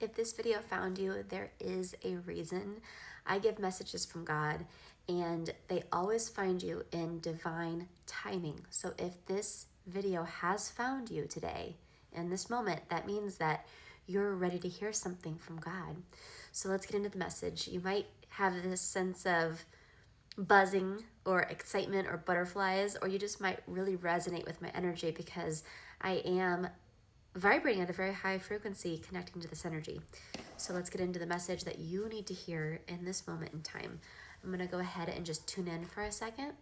If this video found you, there is a reason. I give messages from God and they always find you in divine timing. So if this video has found you today, in this moment, that means that you're ready to hear something from God. So let's get into the message. You might have this sense of buzzing or excitement or butterflies, or you just might really resonate with my energy because I am vibrating at a very high frequency connecting to this energy. So let's get into the message that you need to hear in this moment in time. I'm going to go ahead and just tune in for a second.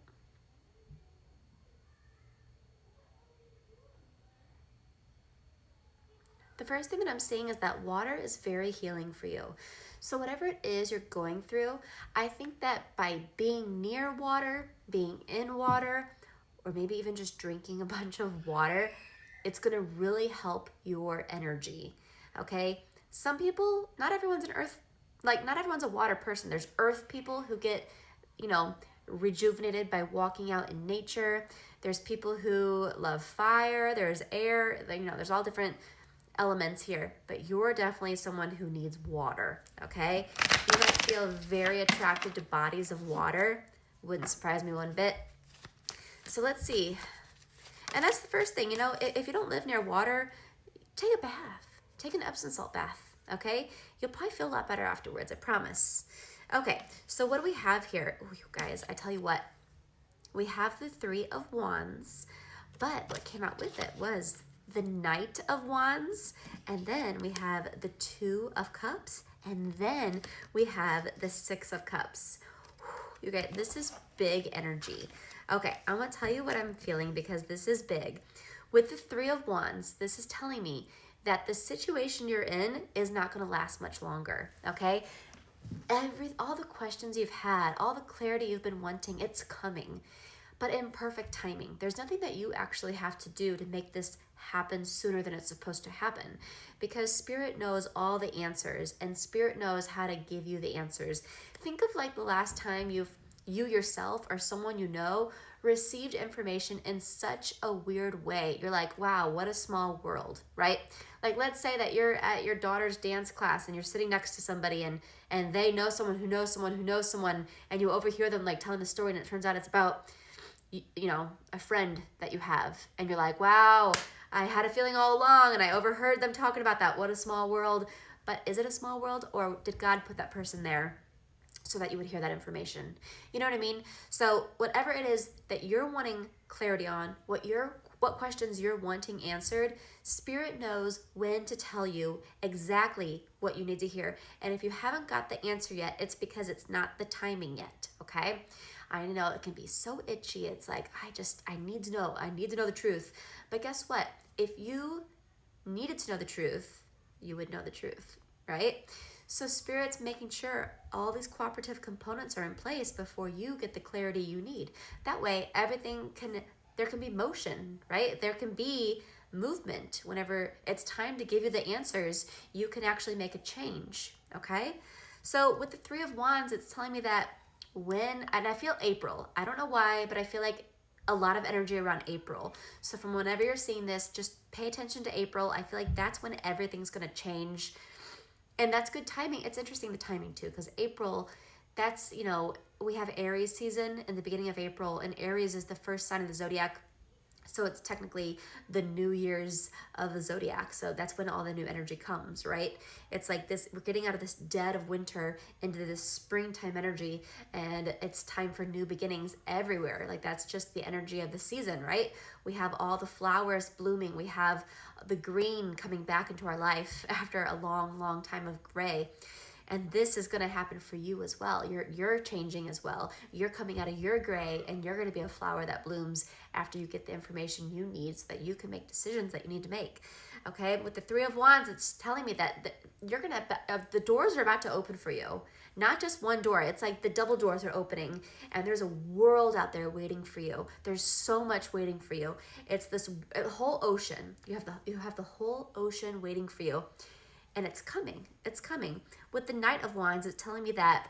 The first thing that I'm seeing is that water is very healing for you. So whatever it is you're going through, I think that by being near water, being in water, or maybe even just drinking a bunch of water, it's going to really help your energy. Okay? Some people, not everyone's not everyone's a water person. There's earth people who get, rejuvenated by walking out in nature. There's people who love fire, there's air, there's all different elements here, but you're definitely someone who needs water, okay? You're gonna feel very attracted to bodies of water. Wouldn't surprise me one bit. So let's see. And that's the first thing, if you don't live near water, take a bath. Take an Epsom salt bath, okay? You'll probably feel a lot better afterwards, I promise. Okay, so what do we have here? Oh, you guys, I tell you what. We have the Three of Wands, but what came out with it was the Knight of Wands, and then we have the Two of Cups, and then we have the Six of Cups. You guys, this is big energy. Okay, I'm gonna tell you what I'm feeling because this is big. With the Three of Wands, this is telling me that the situation you're in is not gonna last much longer, okay? All the questions you've had, all the clarity you've been wanting, it's coming, but in perfect timing. There's nothing that you actually have to do to make this happen sooner than it's supposed to happen, because Spirit knows all the answers and Spirit knows how to give you the answers. Think of like the last time you yourself or someone you know received information in such a weird way. You're like, wow, what a small world, right? Like, let's say that you're at your daughter's dance class and you're sitting next to somebody and they know someone who knows someone who knows someone, and you overhear them like telling the story, and it turns out it's about a friend that you have, and you're like, wow, I had a feeling all along and I overheard them talking about that. What a small world. But is it a small world, or did God put that person there so that you would hear that information? You know what I mean? So whatever it is that you're wanting clarity on, what questions you're wanting answered, Spirit knows when to tell you exactly what you need to hear. And if you haven't got the answer yet, it's because it's not the timing yet, okay? I know it can be so itchy. It's like, I need to know. I need to know the truth. But guess what? If you needed to know the truth, you would know the truth, right? So Spirit's making sure all these cooperative components are in place before you get the clarity you need. That way, there can be motion, right? There can be movement. Whenever it's time to give you the answers, you can actually make a change, okay? So with the Three of Wands, it's telling me that and I feel April. I don't know why, but I feel like a lot of energy around April. So from whenever you're seeing this, just pay attention to April. I feel like that's when everything's going to change. And that's good timing. It's interesting, the timing too, because April, that's, we have Aries season in the beginning of April, and Aries is the first sign of the zodiac. So it's technically the New Year's of the zodiac. So that's when all the new energy comes, right? It's like this, we're getting out of this dead of winter into this springtime energy, and it's time for new beginnings everywhere. Like, that's just the energy of the season, right? We have all the flowers blooming. We have the green coming back into our life after a long, long time of gray. And this is going to happen for you as well. You're changing as well. You're coming out of your gray, and you're going to be a flower that blooms after you get the information you need so that you can make decisions that you need to make. Okay, with the Three of Wands, it's telling me that the doors are about to open for you. Not just one door. It's like the double doors are opening, and there's a world out there waiting for you. There's so much waiting for you. It's this whole ocean. You have the whole ocean waiting for you. And it's coming. It's coming. With the Knight of Wands, it's telling me that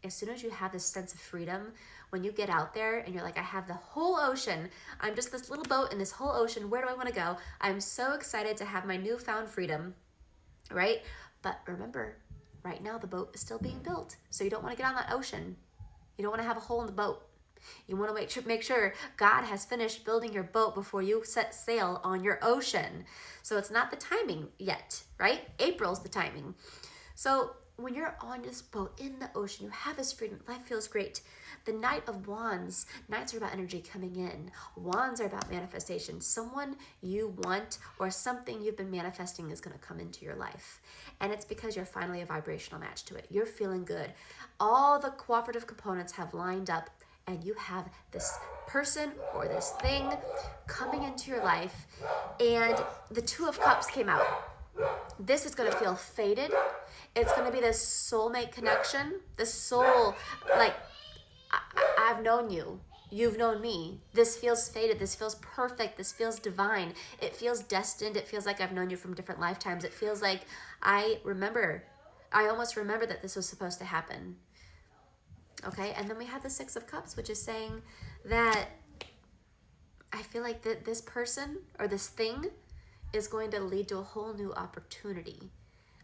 as soon as you have this sense of freedom, when you get out there and you're like, I have the whole ocean. I'm just this little boat in this whole ocean. Where do I want to go? I'm so excited to have my newfound freedom, right? But remember, right now the boat is still being built. So you don't want to get on that ocean. You don't want to have a hole in the boat. You want to make sure God has finished building your boat before you set sail on your ocean. So it's not the timing yet, right? April's the timing. So when you're on this boat in the ocean, you have this freedom. Life feels great. The Knight of Wands. Knights are about energy coming in. Wands are about manifestation. Someone you want or something you've been manifesting is going to come into your life. And it's because you're finally a vibrational match to it. You're feeling good. All the cooperative components have lined up, and you have this person or this thing coming into your life, and the Two of Cups came out. This is going to feel fated. It's going to be this soulmate connection. The soul, like, I've known you. You've known me. This feels fated. This feels perfect. This feels divine. It feels destined. It feels like I've known you from different lifetimes. It feels like I almost remember that this was supposed to happen. Okay, and then we have the Six of Cups, which is saying that I feel like that this person or this thing is going to lead to a whole new opportunity.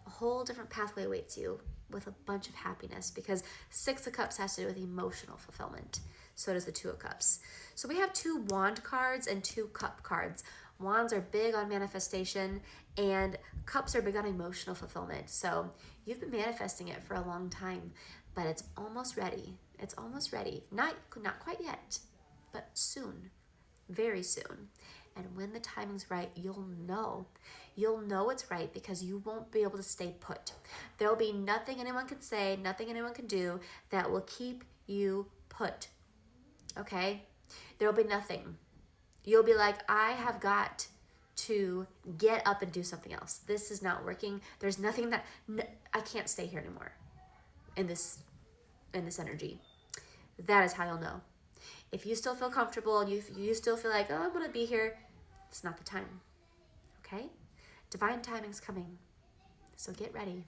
A whole different pathway awaits you with a bunch of happiness, because Six of Cups has to do with emotional fulfillment. So does the Two of Cups. So we have 2 Wand cards and 2 Cup cards. Wands are big on manifestation, and Cups are big on emotional fulfillment. So you've been manifesting it for a long time, but it's almost ready. It's almost ready. Not quite yet, but soon, very soon. And when the timing's right, you'll know. You'll know it's right, because you won't be able to stay put. There'll be nothing anyone can say, nothing anyone can do that will keep you put. Okay? There'll be nothing. You'll be like, I have got to get up and do something else. This is not working. There's nothing that, I can't stay here anymore in this energy. That is how you'll know. If you still feel comfortable and you still feel like, oh, I'm going to be here, it's not the time. Okay? Divine timing's coming. So get ready.